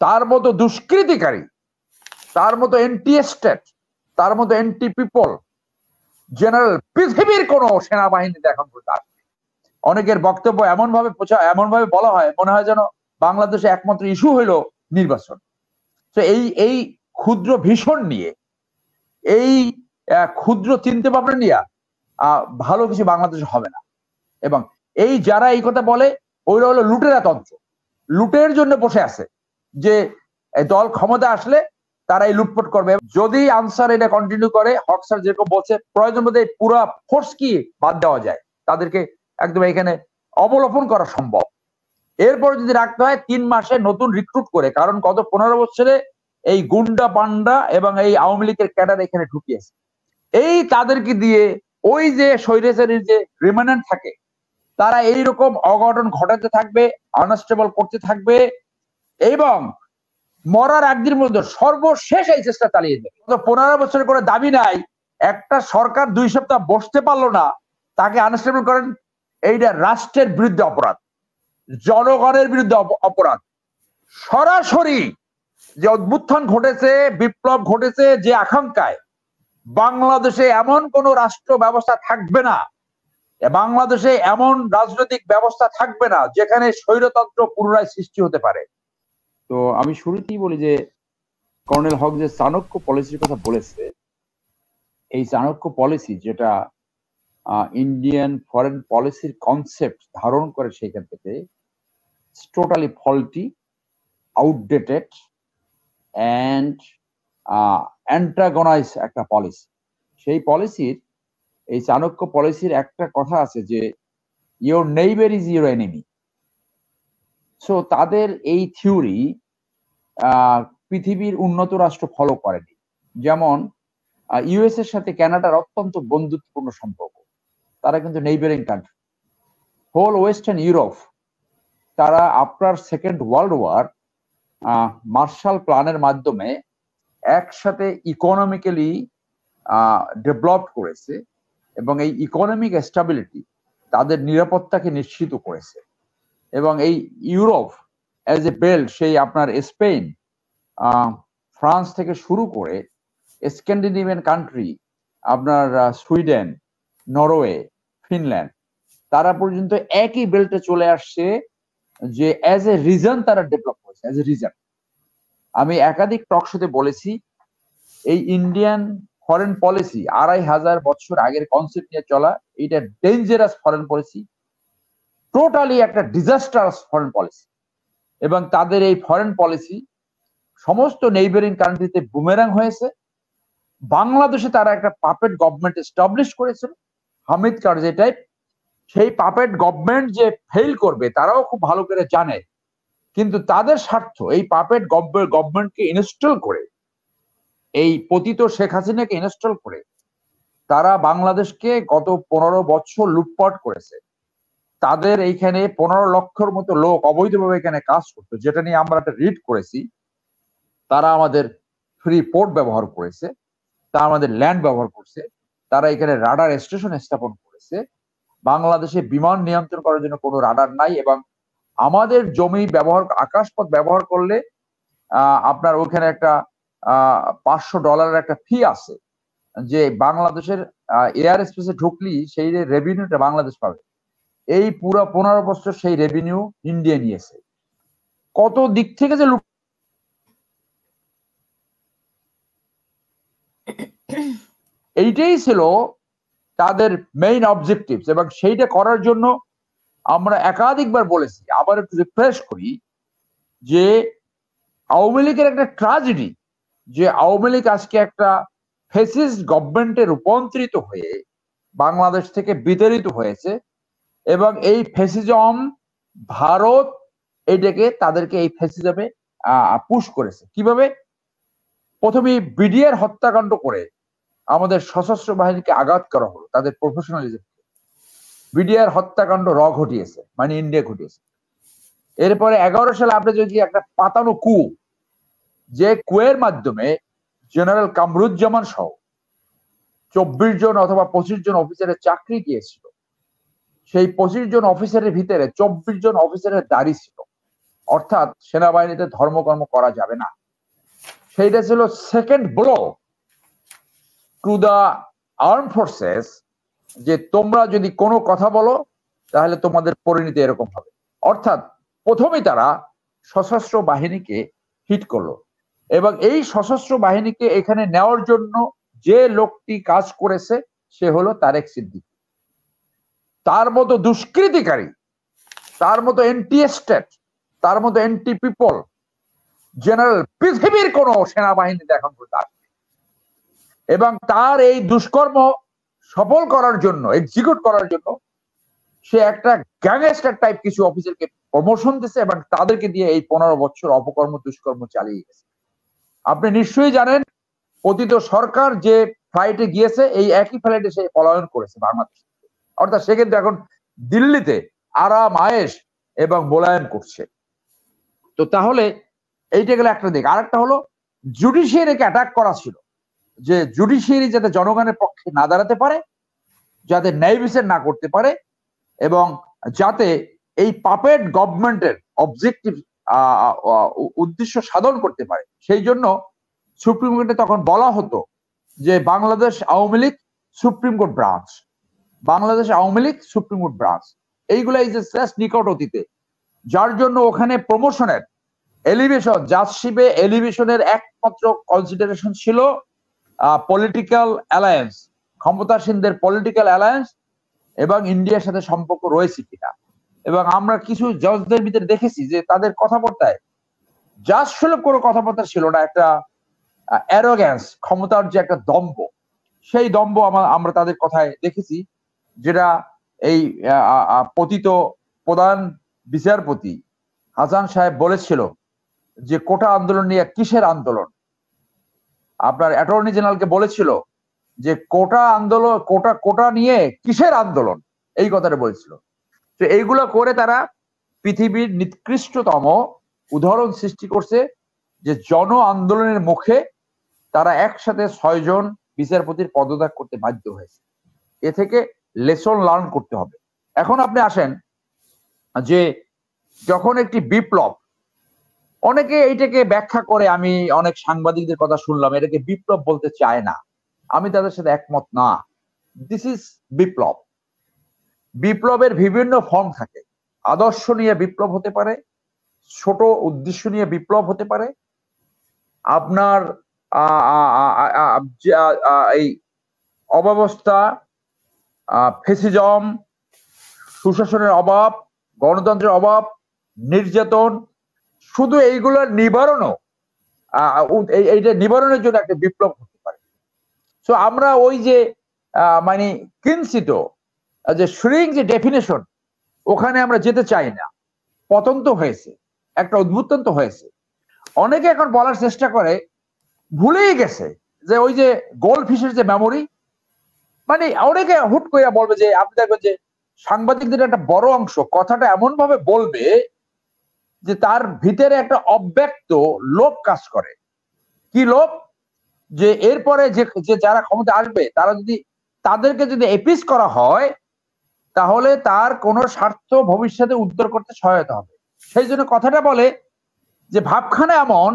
তার মতো দুষ্কৃতিকারী, তার মতো এন্টি স্টেট, তার মতো এন্টি পিপল জেনারেল পৃথিবীর কোন সেনাবাহিনীতে এখন পর্যন্ত আসেনি। অনেকের বক্তব্য এমন ভাবে বলা হয়, মনে হয় যেন বাংলাদেশে একমাত্র ইস্যু হইল নির্বাচন। তো এই ক্ষুদ্র ভীষণ নিয়ে, এই ক্ষুদ্র চিন্তা ভাবনা নিয়ে ভালো কিছু বাংলাদেশে হবে না। এবং এই যারা এই কথা বলে, ওইরা হলো লুটেরা তন্ত্র, লুটের জন্য বসে আছে যে দল ক্ষমতা আসলে তারা এই লুটপাট করবে। যদি আনসার এটা কন্টিনিউ করে, হক স্যার যেরকম বলছে, প্রয়োজন বোধে পুরো ফোর্স কি বাদ দেওয়া যায়, তাদেরকে একদম এখানে অবলোপন করা সম্ভব। এরপরে যদি রাখতে হয় 3 মাসে নতুন রিক্রুট করে, কারণ গত 15 বছরে এই গুন্ডা পান্ডা এবং এই আওয়ামী লীগের ক্যাডার এখানে ঢুকিয়েছে, এই তাদেরকে দিয়ে ওই যে স্বৈরাচারীর যে রিমান্ডেন্ট থাকে, তারা এইরকম অঘটন ঘটাতে থাকবে, আনস্টেবল করতে থাকবে এবং মরার একদিন মধ্যে সর্বশেষ এই চেষ্টা চালিয়ে দেবে। 15 বছরের করে দাবি নাই, একটা সরকার 2 সপ্তাহ বসতে পারলো না, তাকে আনস্টেবল করেন। এইটা রাষ্ট্রের বিরুদ্ধে অপরাধ, জনগণের বিরুদ্ধে অপরাধ। সরাসরি যে অভ্যুত্থান ঘটেছে, বিপ্লব ঘটেছে, যে আকাঙ্ক্ষায় বাংলাদেশে এমন কোন রাষ্ট্র ব্যবস্থা থাকবে না, বাংলাদেশে এমন রাজনৈতিক ব্যবস্থা থাকবে না যেখানে স্বৈরতন্ত্র পুনরায় সৃষ্টি হতে পারে। তো আমি শুরুতেই বলি যে কর্নেল হক যে চাণক্য পলিসির কথা বলেছে, এই চাণক্য পলিসি যেটা ইন্ডিয়ান ফরেন পলিসির কনসেপ্ট ধারণ করে, সেখান থেকে টোটালি ফল্টি, আউটডেটেড অ্যান্ড অ্যান্টাগনাইজ একটা পলিসি। সেই পলিসির, এই চাণক্য পলিসির একটা কথা আছে যে your neighbour is your enemy. So তাদের এই থিওরি পৃথিবীর উন্নত রাষ্ট্র ফলো করেনি। যেমন ইউএস এর সাথে কানাডার অত্যন্ত বন্ধুত্বপূর্ণ সম্পর্ক, তারা কিন্তু neighbouring country. Whole western Europe, তারা after second world war Marshall প্ল্যানের মাধ্যমে একসাথে ইকোনমিক্যালি ডেভেলপ করেছে এবং এই ইকোনমিক স্টেবিলিটি তাদের নিরাপত্তাকে নিশ্চিত করেছে। এবং এই ইউরোপ অ্যাজ এ বেল্ট, সেই আপনার স্পেন, ফ্রান্স থেকে শুরু করে স্ক্যান্ডিনেভিয়ান কান্ট্রি, আপনার সুইডেন, নরওয়ে, ফিনল্যান্ড, তারা পর্যন্ত একই বেল্টে চলে আসছে, যে অ্যাজ এ রিজন তারা ডেভেলপ করেছে, অ্যাজ এ রিজন। আমি একাধিক টক শোতে বলেছি, এই ইন্ডিয়ান ফরেন পলিসি 2500 বছর আগের কনসেপ্ট নিয়ে চলা, এটা ডেঞ্জারাস ফরেন পলিসি, টোটালি একটা ডিজাস্টারাস ফরেন পলিসি। এবং তাদের এই ফরেন পলিসি সমস্ত নেইবারিং কান্ট্রিতে বুমেরাং হয়েছে। বাংলাদেশে তারা একটা পাপেট গভর্নমেন্ট এস্টাবলিশ করেছিল, হামিদ কারজে টাইপ। সেই পাপেট গভর্নমেন্ট যে ফেল করবে তারাও খুব ভালো করে জানে, কিন্তু তাদের স্বার্থ এই পাপেট গভর্নমেন্টকে ইনস্টল করে, এই পতিত শেখ হাসিনাকে ইনস্টল করে তারা বাংলাদেশকে গত 15 বছর লুটপাট করেছে। তাদের এইখানে 15 লক্ষের মতো লোক অবৈধভাবে এখানে কাজ করতো, যেটা নিয়ে আমরা একটা রিড করেছি। তারা আমাদের ফ্রি পোর্ট ব্যবহার করেছে, তারা আমাদের ল্যান্ড ব্যবহার করছে, তারা এখানে রাডার স্টেশন স্থাপন করেছে। বাংলাদেশে বিমান নিয়ন্ত্রণ করার জন্য কোনো রাডার নাই, এবং আমাদের জমি ব্যবহার, আকাশপথ ব্যবহার করলে আপনার ওখানে একটা $500 একটা ফি আছে, যে বাংলাদেশের এয়ার স্পেসে ঢুকলি সেই রেভিনিউটা বাংলাদেশ পাবে। এই পুরো 15 বছর সেই রেভিনিউ ইন্ডিয়া নিয়েছে। কত দিক থেকে যে এইটাই ছিল তাদের মেইন অবজেক্টিভস। এবং সেইটা করার জন্য আমরা একাধিকবার বলেছি, আবার একটু রিফ্রেশ করি, যে আওয়ামী লীগের একটা ট্র্যাজেডি, যে আওয়ামী লীগ আজকে একটা ফ্যাসিস্ট গভর্নমেন্টে রূপান্তরিত হয়ে বাংলাদেশ থেকে বিতাড়িত হয়েছে। এবং এই ফ্যাসিজম ভারত এইটাকে, তাদেরকে এই ফ্যাসিজমে পুশ করেছে। কিভাবে? প্রথমে বিডিআর হত্যাকাণ্ড করে আমাদের সশস্ত্র বাহিনীকে আঘাত করা হলো, তাদের প্রফেশনালিজম। বিডিআর হত্যাকাণ্ড ঘটিয়েছে, মানে ইন্ডিয়া ঘটিয়েছে। এরপরে 11 সালে আপনি যদি একটা পাতানো কু, যে কুয়ের মাধ্যমে জেনারেল কামরুজ্জামান সহ 24 জন অথবা 25 জন অফিসারের চাকরি গিয়েছিল। সেই 25 জন অফিসারের ভিতরে 24 জন অফিসারের দাড়ি ছিল। অর্থাৎ সেনাবাহিনীতে ধর্মকর্ম করা যাবে না। সেইটা ছিল second blow to the arm forces, যে তোমরা যদি কোনো কথা বলো তাহলে তোমাদের পরিণতি এরকম হবে। অর্থাৎ প্রথমেই তারা সশস্ত্র বাহিনীকে হিট করলো, এবং এই সশস্ত্র বাহিনীকে এখানে নেওয়ার জন্য যে লোকটি কাজ করেছে সে হলো তারেক সিদ্দিকী। তার মতো দুষ্কৃতিকারী, তার মতো এন্টি স্টেট, তার মতো এন্টি পিপল জেনারেল পৃথিবীর কোন সেনাবাহিনী এখন পর্যন্ত আসবে। এবং তার এই দুষ্কর্ম সফল করার জন্য, এক্সিকিউট করার জন্য সে একটা গ্যাংস্টার টাইপ কিছু অফিসারকে প্রমোশন দিচ্ছে এবং তাদেরকে দিয়ে এই 15 বছর অপকর্ম দুষ্কর্ম চালিয়ে গেছে। আপনি নিশ্চয়ই জানেন পতিত সরকার যে ফ্লাইটে গিয়েছে এই একই ফ্লাইটে সে পলায়ন করেছে বাংলাদেশ। অর্থাৎ সে কিন্তু এখন দিল্লিতে আরাম আয়েশ এবং মোলায়েম করছে। তো তাহলে এইটা গেলে একটা দিক। আরেকটা হলো জুডিশিয়ারিকে অ্যাটাক করা ছিল, যে জুডিশিয়ারি যাতে জনগণের পক্ষে না দাঁড়াতে পারে, যাতে ন্যায় বিচার না করতে পারে, এবং যাতে এই পাপেট গভর্নমেন্টের অবজেক্টিভ উদ্দেশ্য সাধন করতে পারে। সেই জন্য সুপ্রিম কোর্টে তখন বলা হতো যে Bangladesh Awami League supreme court branch, Bangladesh Awami League supreme court branch, এইগুলা এই যে শেষ নিকট অতীতে, যার জন্য ওখানে প্রমোশনের এলিভেশন, জাজশিপে এলিভেশনের একমাত্র কনসিডারেশন ছিল পলিটিক্যাল অ্যালায়েন্স, ক্ষমতাসীনদের পলিটিক্যাল অ্যালায়েন্স এবং ইন্ডিয়ার সাথে সম্পর্ক রয়েছে কিনা। এবং আমরা কিছু জজদের ভিতরে দেখেছি যে তাদের কথাবার্তায় জাজ সুলভ কোনো কথাবার্তা ছিল না, একটা অ্যারোগ্যান্স, ক্ষমতার যে একটা দম্ভ, সেই দম্ভ আমরা তাদের কথায় দেখেছি, যেটা এই পতিত প্রধান বিচারপতি হাসান সাহেব বলেছিল যে কোটা আন্দোলন নিয়ে কিসের আন্দোলন। আপনার অ্যাটর্নি জেনারেলকে বলেছিল যে কোটা আন্দোলন, কোটা নিয়ে কিসের আন্দোলন, এই কথাটা বলেছিল। তো এইগুলো করে তারা পৃথিবীর নিকৃষ্টতম উদাহরণ সৃষ্টি করছে, যে জন আন্দোলনের মুখে তারা একসাথে 6 জন বিচারপতির পদত্যাগ করতে বাধ্য হয়েছে। এ থেকে লেসন লার্ন করতে হবে। এখন আপনি আসেন যে যখন একটি বিপ্লব, অনেকে এইটাকে ব্যাখ্যা করে, আমি অনেক সাংবাদিকদের কথা শুনলাম, এটাকে বিপ্লব বলতে চায় না, আমি তাদের সাথে একমত না। দিস ইজ বিপ্লব। বিপ্লবের বিভিন্ন ফর্ম থাকে। আদর্শ নিয়ে বিপ্লব হতে পারে, ছোট উদ্দেশ্য নিয়ে বিপ্লব হতে পারে, আপনার এই অব্যবস্থা, ফেসিজম, সুশাসনের অভাব, গণতন্ত্রের অভাব, নির্যাতন, শুধু এইগুলোর নিবারণও, এইটা নিবারণের জন্য একটা বিপ্লব হতে পারে। সো আমরা ওই যে মানে কিঞ্চিত যে শ্রিং যে ডেফিনেশন, ওখানে আমরা যেতে চাই না। পতন তো হয়েছে, একটা উদ্ভুত্তন তো হয়েছে। অনেকে এখন বলার চেষ্টা করে, ভুলেই গেছে যে ওই যে গোল্ড ফিশের যে মেমোরি, মানে অনেকে হুট করে বলবে যে, আপনি দেখবেন যে সাংবাদিকদের একটা বড় অংশ কথাটা এমন ভাবে বলবে যে তার ভিতরে একটা অব্যক্ত লোভ কাজ করে। কি লোভ? যে এরপরে যে যারা ক্ষমতা আসবে তাদেরকে যদি এপিস করা হয় তাহলে তার কোন স্বার্থ ভবিষ্যতে উদ্ধার করতে সহায়তা হবে। সেই জন্য কথাটা বলে যে ভাবখানা এমন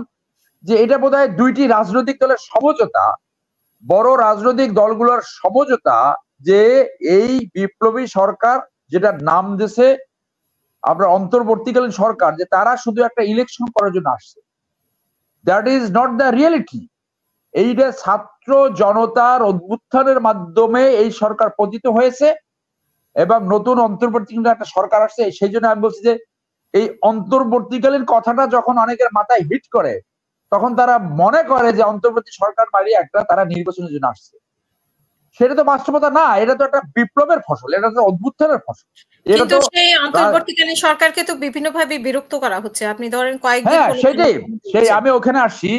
যে এটা বোধহয় দুইটি রাজনৈতিক দলের সমঝোতা, বড় রাজনৈতিক দলগুলোর সমঝোতা, যে এই বিপ্লবী সরকার যেটা নাম দিয়েছে আমরা অন্তর্বর্তীকালীন সরকার, যে তারা শুধু একটা ইলেকশন করার জন্য আসছে। That is not the reality. এইটা ছাত্র জনতার অভ্যুত্থানের মাধ্যমে এই সরকার পতিত হয়েছে এবং নতুন অন্তর্বর্তীকালীন একটা সরকার আসছে। সেই জন্য আমি বলছি যে এই অন্তর্বর্তীকালীন কথাটা যখন অনেকের মাথায় হিট করে, তখন তারা মনে করে যে অন্তর্বর্তী সরকার বাইরে একটা তারা নির্বাচনের জন্য আসছে। সেটা তো বাস্তবতা না, এটা তো একটা বিপ্লবের ফসল, এটা তো অভ্যুত্থানের ফসল। কিন্তু সেই অন্তর্বর্তীকালীন সরকারকে তো বিভিন্নভাবে বিরক্ত করা হচ্ছে। আপনি ধরেন কয়েকদিন, হ্যাঁ সেটাই, সেই আমি ওখানে আসছি।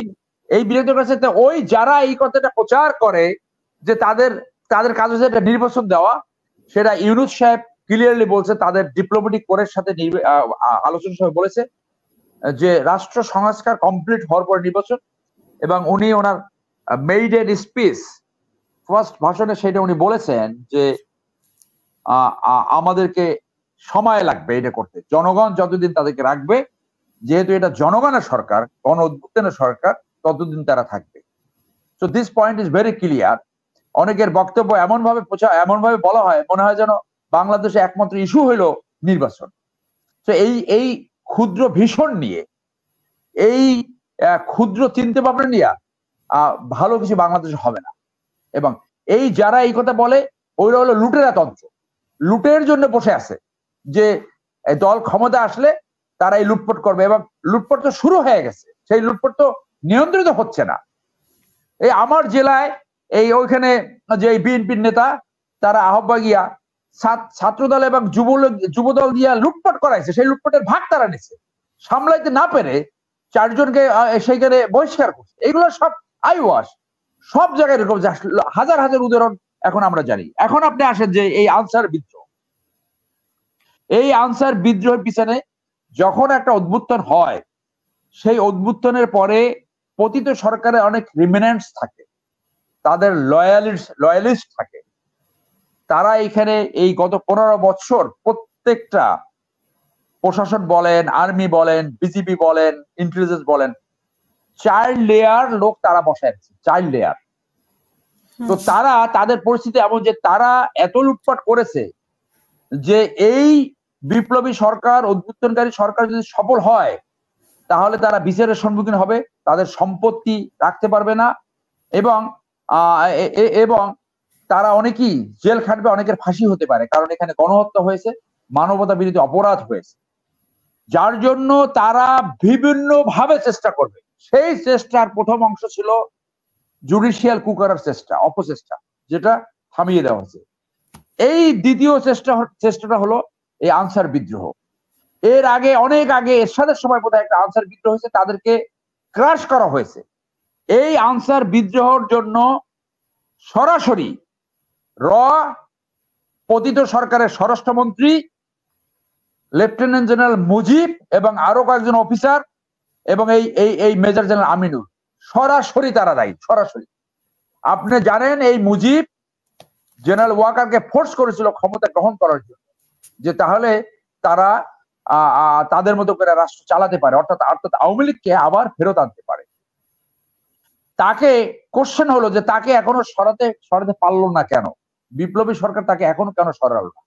এই বিরোধীর কাছে ওই যারা এই কথাটা প্রচার করে যে তাদের কাজ হচ্ছে একটা নির্বাচন দেওয়া, সেটা ইউনূস সাহেব ক্লিয়ারলি বলছে, তাদের ডিপ্লোম্যাটিক কোরের সাথে আলোচনার সময় বলেছে যে রাষ্ট্র সংস্কার কমপ্লিট হওয়ার পর নির্বাচন। এবং উনি ওনার মেইডেন স্পিচ ফার্স্ট ভাষণে সেটা উনি বলেছেন যে আমাদেরকে সময় লাগবে এটা করতে, জনগণ যতদিন তাদেরকে রাখবে যেহেতু এটা জনগণের সরকার, গণ অভ্যুত্থানের সরকার, ততদিন তারা থাকবে। So this point is very clear. অনেকের বক্তব্য এমনভাবে বলা হয়, মনে হয় যেন বাংলাদেশে একমাত্র ইস্যু হইল নির্বাচন। তো এই ক্ষুদ্র ভীষণ নিয়ে, এই ক্ষুদ্র চিন্তা ভাবনা নিয়ে ভালো কিছু বাংলাদেশে হবে না। এবং এই যারা এই কথা বলে, ওইটা হলো লুটেরা তন্ত্র, লুটের জন্য বসে আছে, যে দল ক্ষমতা আসলে তারা এই লুটপাট করবে। এবং লুটপাট তো শুরু হয়ে গেছে, সেই লুটপাট তো নিয়ন্ত্রিত হচ্ছে না। এই আমার জেলায় ওইখানে যে বিএনপির নেতা, তারা আহ্বাগিয়া ছাত্রদল এবং যুবদল দিয়া লুটপাট করাইছে, সেই লুটপাটের ভাগ তারা নিচ্ছে, সামলাইতে না পেরে 4 জনকে সেইখানে বহিষ্কার করছে। এগুলো সব আইওয়াশ, সব জায়গায় এরকম হাজার হাজার উদাহরণ এখন আমরা জানি। এখন আপনি আসেন যে এই আনসার বিদ্রোহ, এই আনসার বিদ্রোহের পিছনে যখন একটা অভ্যুত্থান হয়, সেই অভ্যুত্থানের পরে পতিত সরকারের অনেক রিমেনেন্টস থাকে, তাদের লয়ালিস্ট থাকে। তারা এখানে এই গত 15 বছর প্রত্যেকটা প্রশাসন বলেন, আর্মি বলেন, বিজিবি বলেন, ইন্টেলিজেন্স বলেন, চাইল্ড লেয়ার লোক তারা বসায় আছে, চাইল্ড লেয়ার। তো তারা, তাদের পরিস্থিতি এমন যে তারা এত লুটপাট করেছে যে এই বিপ্লবী সরকার, অভ্যুত্থানকারী সরকার যদি সফল হয়, তাহলে তারা বিচারের সম্মুখীন হবে, তাদের সম্পত্তি রাখতে পারবে না, এবং এবং তারা অনেকেই জেল খাটবে, অনেকের ফাঁসি হতে পারে, কারণ এখানে গণহত্যা হয়েছে, মানবতা বিরোধী অপরাধ হয়েছে, যার জন্য তারা বিভিন্ন ভাবে চেষ্টা করবে। সেই চেষ্টার প্রথম অংশ ছিল জুডিশিয়াল কু করার চেষ্টা, অপচেষ্টা, যেটা থামিয়ে দেওয়া হয়েছে। এই দ্বিতীয় চেষ্টাটা হলো এই আনসার বিদ্রোহ। এর আগে, অনেক আগে এরশাদের সময় বোধহয় একটা আনসার বিদ্রোহ হয়েছে, তাদেরকে ক্রাশ করা হয়েছে। এই আনসার বিদ্রোহের জন্য সরাসরি পতিত সরকারের স্বরাষ্ট্রমন্ত্রী লেফটেন্যান্ট জেনারেল মুজিব এবং আরো কয়েকজন অফিসার এবং এই মেজর জেনারেল আমিনুল, সরাসরি তারা দায়ী, সরাসরি। আপনি জানেন এই মুজিব জেনারেল ওয়াকারকে ফোর্স করেছিল ক্ষমতা গ্রহণ করার জন্য, যে তাহলে তারা তাদের মতো করে রাষ্ট্র চালাতে পারে, অর্থাৎ আওয়ামী লীগকে আবার ফেরত আনতে পারে। তাকে কোশ্চেন হলো যে তাকে এখনো সরাতে পারলো না কেন, বিপ্লবী সরকার তাকে এখনো কেন সরালো না?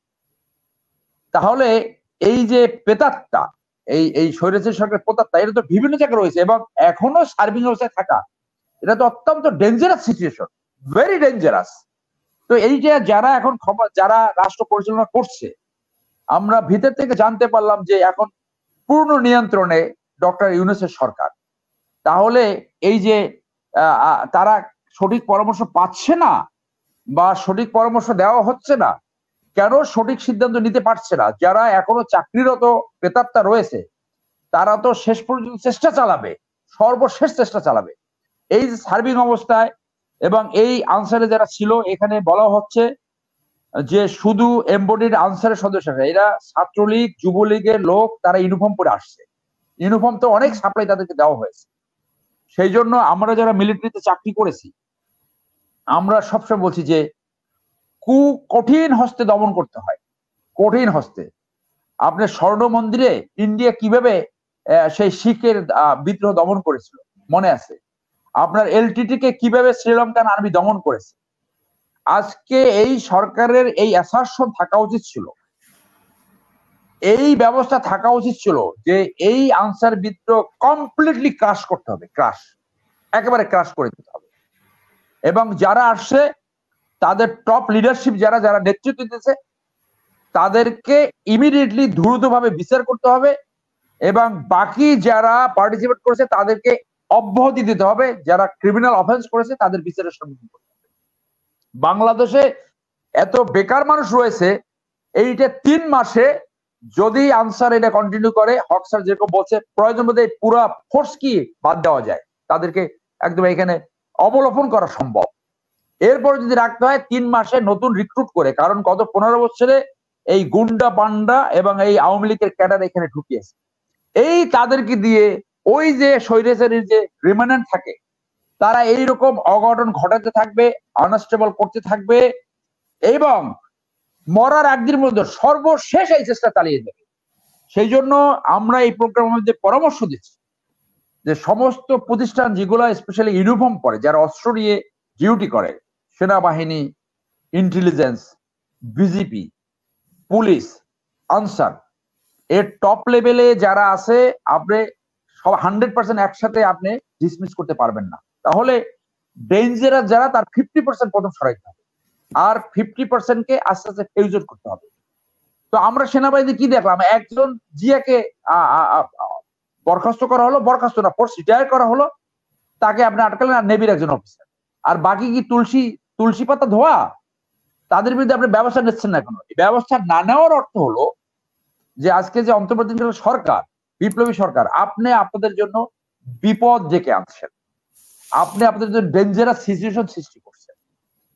তাহলে এই যে প্রেতাত্মা, এই স্বৈরাচারী সরকারের প্রেতাত্মা, এটা তো বিভিন্ন জায়গায় রয়েছে এবং এখনো সার্ভিং অবস্থায় থাকা, এটা তো অত্যন্ত ডেঞ্জারাস সিচুয়েশন, ভেরি ডেঞ্জারাস। তো এই যে যারা এখন যারা রাষ্ট্র পরিচালনা করছে, আমরা ভিতর থেকে জানতে পারলাম যে এখন পূর্ণ নিয়ন্ত্রণে ডক্টর ইউনূসের সরকার। তাহলে এই যে তারা সঠিক পরামর্শ পাচ্ছে না বা সঠিক পরামর্শ দেওয়া হচ্ছে না, কেন সঠিক সিদ্ধান্ত নিতে পারছে না? যারা এখনো চাকরিরত প্রেতাত্মা রয়েছে, তারা তো শেষ পর্যন্ত চেষ্টা চালাবে, সর্বশেষ চেষ্টা চালাবে এই সার্বিক অবস্থায়। এবং এই আনসারে যারা ছিল, এখানে বলা হচ্ছে যে শুধু এমবডিড আনসারের সদস্যরা, এরা ছাত্রলীগ, যুবলীগের লোক, তারা ইউনিফর্ম পরে আসছে। ইউনিফর্ম তো অনেক সাপ্লাই তাদেরকে দেওয়া হয়েছে। সেই জন্য আমরা যারা মিলিটারিতে চাকরি করেছি, আমরা সবসময় বলছি যে কঠিন হস্তে দমন করতে হয়, কঠিন হস্তে। আপনার স্বর্ণ মন্দিরে ইন্ডিয়া কিভাবে সেই শিখের বিদ্রোহ দমন করেছিল মনে আছে? আপনার এলটিটি কে কিভাবে শ্রীলঙ্কান আর্মি দমন করেছে? আজকে এই সরকারের এই অ্যাসারশন থাকা উচিত ছিল, এই ব্যবস্থা থাকা উচিত ছিল যে এই আনসার বিদ্রোহ কমপ্লিটলি ক্রাশ করতে হবে, একেবারে ক্রাশ করে দিতে হবে। এবং যারা আসছে, তাদের টপ লিডারশিপ যারা নেতৃত্ব দিতেছে, তাদেরকে ইমিডিয়েটলি দ্রুতভাবে বিচার করতে হবে এবং বাকি যারা পার্টিসিপেট করেছে তাদেরকে অব্যাহতি দিতে হবে। যারা ক্রিমিনাল অফেন্স করেছে তাদের বিচারের সম্মুখীন করতে হবে। বাংলাদেশে এত বেকার মানুষ রয়েছে, এইটা 3 মাসে যদি আনসার এটা কন্টিনিউ করে, হক স্যার যেরকম বলছে, প্রয়োজন বোধে পুরো ফোর্স কি বাদ দেওয়া যায়, তাদেরকে একদম এখানে অবলোপন করা সম্ভব। এরপর যদি রাখতে হয় 3 মাসে নতুন রিক্রুট করে, কারণ গত 15 বছরে এই গুন্ডা পান্ডা এবং এই আওয়ামী লীগের ক্যাডার এখানে ঢুকিয়েছে। এই তাদেরকে দিয়ে ওই যে স্বৈরাচারীর যে রিমান্ডেন্ট থাকে, তারা এইরকম অঘটন ঘটাতে থাকবে, আনস্টেবল করতে থাকবে এবং মরার একদিন মধ্যে সর্বশেষ এই চেষ্টা চালিয়ে যাবে। সেই জন্য আমরা এই প্রোগ্রামের মধ্যে পরামর্শ দিচ্ছি যে সমস্ত প্রতিষ্ঠান যেগুলো স্পেশালি ইউনিফর্ম পরে, যারা অস্ত্র নিয়ে ডিউটি করে, সেনাবাহিনী, ইন্টেলিজেন্স, বিজিপি, পুলিশ, আনসার, এর টপ লেভেলে যারা আছে, আপনি সব 100% একসাথে আপনি ডিসমিস করতে পারবেন না। তাহলে ডেঞ্জারাস যারা, তার 50% প্রথম সরাইতে হবে, আর 50% কে আস্তে আস্তে ফিউজন করতে হবে। তো আমরা সেনাবাহিনী কি দেখলাম, একজন জিয়াকে বরখাস্ত করা হলো, বরখাস্ত না, পোস্ট রিটায়ার করা হলো, তাকে আপনি আটকালেন, আর নেভির একজন অফিসার। আর বাকি কি তুলসী পাতা ধোয়া? তাদের বিরুদ্ধে আপনি ব্যবস্থা নিচ্ছেন না এখনো। এই ব্যবস্থা না নেওয়ার অর্থ হলো যে আজকে যে অন্তর্বর্তীকালীন সরকার, বিপ্লবী সরকার, আপনি আপনাদের জন্য বিপদ ডেকে আনছেন, আপনি আপনাদের জন্য ডেঞ্জারাস সিচুয়েশন সৃষ্টি করছেন।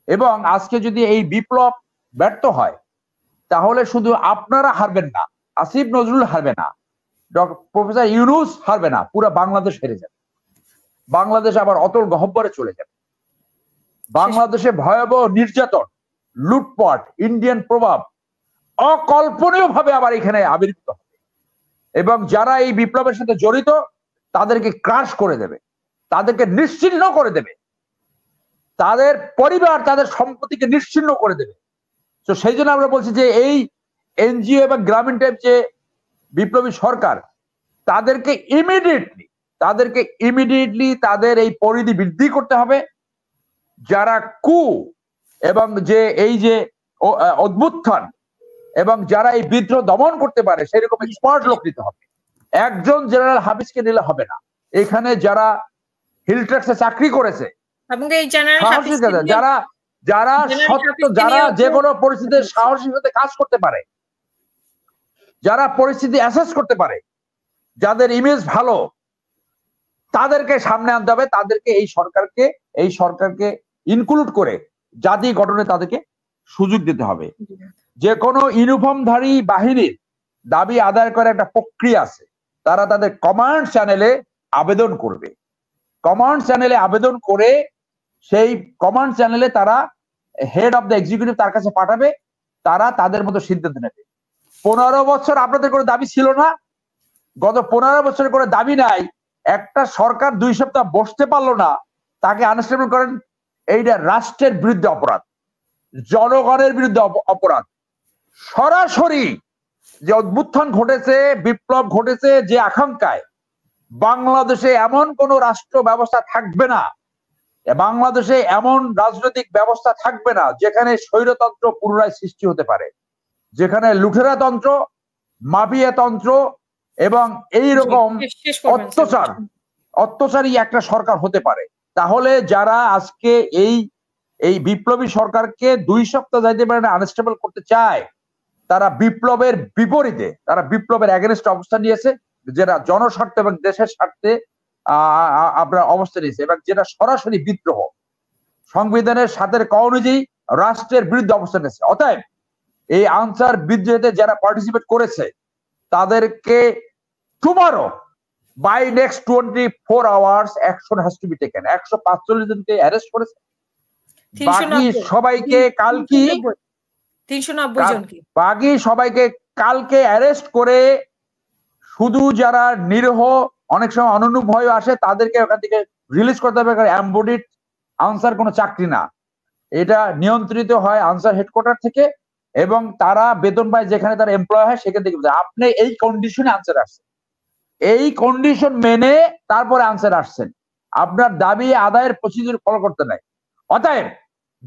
এবং আজকে যদি এই বিপ্লব ব্যর্থ হয়, তাহলে শুধু আপনারা হারবেন না, আসিফ নজরুল হারবে না, প্রফেসর ইউনূস হারবে না, পুরো বাংলাদেশ হেরে যাবে। বাংলাদেশ আবার অতল গহ্বরে চলে যাবে। বাংলাদেশে ভয়াবহ নির্যাতন, লুটপাট, ইন্ডিয়ান প্রভাব অকল্পনীয় ভাবে আবার এখানে আবির্ভূত হবে, এবং যারা এই বিপ্লবের সাথে জড়িত তাদেরকে ক্রাশ করে দেবে, তাদেরকে নিশ্চিহ্ন করে দেবে, তাদের পরিবার, তাদের সম্পত্তিকে নিশ্চিহ্ন করে দেবে। তো সেই জন্য আমরা বলছি যে এই এনজিও এবং গ্রামীণ টাইপ যে বিপ্লবী সরকার, তাদেরকে ইমিডিয়েটলি তাদের এই পরিধি বৃদ্ধি করতে হবে। যারা এবং যে এই যে অভ্যুত্থান এবং যারা এই বিদ্রোহ দমন করতে পারে, সেরকম এক্সপার্ট লোক নিতে হবে। একজন জেনারেল হাফিজকে নিলে হবে না। এখানে যারা হিলট্রাক্সে চাকরি করেছে, যারা যারা যে কোনো পরিস্থিতিতে সাহসী সাথে কাজ করতে পারে, যারা পরিস্থিতি অ্যাসেস করতে পারে, যাদের ইমেজ ভালো, তাদেরকে সামনে আনতে হবে। তাদেরকে এই সরকারকে ইনক্লুড করে জাতি গঠনে তাদেরকে সুযোগ দিতে হবে। যে কোনো ইউনিফর্মধারী বাহিনীর দাবি আদায় করার একটা প্রক্রিয়া আছে। তারা তাদের কমান্ড চ্যানেলে আবেদন করবে, কমান্ড চ্যানেলে আবেদন করে সেই কমান্ড চ্যানেলে তারা হেড অফ দ্য এক্সিকিউটিভ তার কাছে পাঠাবে, তারা তাদের মতো সিদ্ধান্ত নেবে। 15 বছর আপনাদের কোনো দাবি ছিল না, গত 15 বছরের কোনো দাবি নাই। একটা সরকার 2 সপ্তাহ বসতে পারলো না, তাকে আনস্টেবল করেন। এইটা রাষ্ট্রের বিরুদ্ধে অপরাধ, জনগণের বিরুদ্ধে অপরাধ। সরাসরি যে অভ্যুত্থান ঘটেছে, বিপ্লব ঘটেছে, যে আকাঙ্ক্ষায় বাংলাদেশে এমন কোন রাষ্ট্র ব্যবস্থা থাকবে না, বাংলাদেশে এমন রাজনৈতিক ব্যবস্থা থাকবে না যেখানে স্বৈরতন্ত্র পুনরায় সৃষ্টি হতে পারে, যেখানে লুঠেরাতন্ত্র, মাফিয়াতন্ত্র এবং এইরকম অত্যাচারী একটা সরকার হতে পারে। তাহলে যারা আজকে এই বিপ্লবী সরকারকে 2 সপ্তাহ যাইতে পারে না আনস্টেবল করতে চায়, তারা বিপ্লবের বিপরীতে, তারা বিপ্লবের এগেনস্ট অবস্থান নিয়েছে, যেটা জনস্বার্থ এবং দেশের স্বার্থে আপনার অবস্থান নিয়েছে, এবং যেটা সরাসরি বিদ্রোহ, সংবিধানের 7 ক অনুযায়ী রাষ্ট্রের বিরুদ্ধে অবস্থান নিয়েছে। অতএব এই আনসার বিদ্রোহে যারা পার্টিসিপেট করেছে, তাদেরকে tomorrow by next 24 hours action has to be taken. 145 জনকে অ্যারেস্ট করেছে, বাকি সবাইকে কালকে অ্যারেস্ট করে, শুধু যারা নিরীহ, অনেক সময় অনন্য ভয় আসে, তাদেরকে ওখান থেকে রিলিজ করতে হবে। এমবডিড আনসার কোনো চাকরি না, এটা নিয়ন্ত্রিত হয় আনসার হেডকোয়ার্টার থেকে, এবং তারা বেতন পায় যেখানে তারা এমপ্লয় হয় সেখান থেকে। আপনি এই কন্ডিশনে আনসার আসছেন, এই কন্ডিশন মেনে তারপরে আনসার আসছেন, আপনার দাবি আদায়ের প্রসিডিউর ফলো করতে নাই। অতএব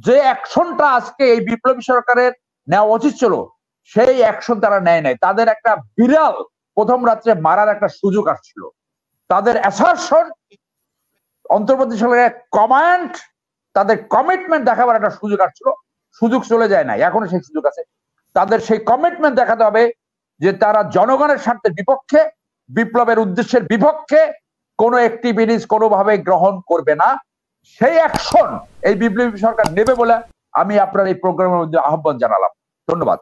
যে অ্যাকশনটা আজকে এই বিপ্লবী সরকারের নেওয়া উচিত ছিল, সেই অ্যাকশন তারা নেয় নাই। তাদের একটা বিড়াল প্রথম রাত্রে মারার একটা সুযোগ আসছিল, তাদের অ্যাসারশন, অন্তর্বর্তী সরকারের কমান্ড, তাদের কমিটমেন্ট দেখাবার একটা সুযোগ আসছিল, সুযোগ চলে যায় না, এখনো সেই সুযোগ আছে। তাদের সেই কমিটমেন্ট দেখাতে হবে যে তারা জনগণের স্বার্থের বিপক্ষে, বিপ্লবের উদ্দেশ্যের বিপক্ষে কোনো অ্যাক্টিভিটিস কোনোভাবে গ্রহণ করবে না। সেই অ্যাকশন এই বিপ্লবী সরকার নেবে বলে আমি আপনার এই প্রোগ্রামের মধ্যে আহ্বান জানালাম। ধন্যবাদ।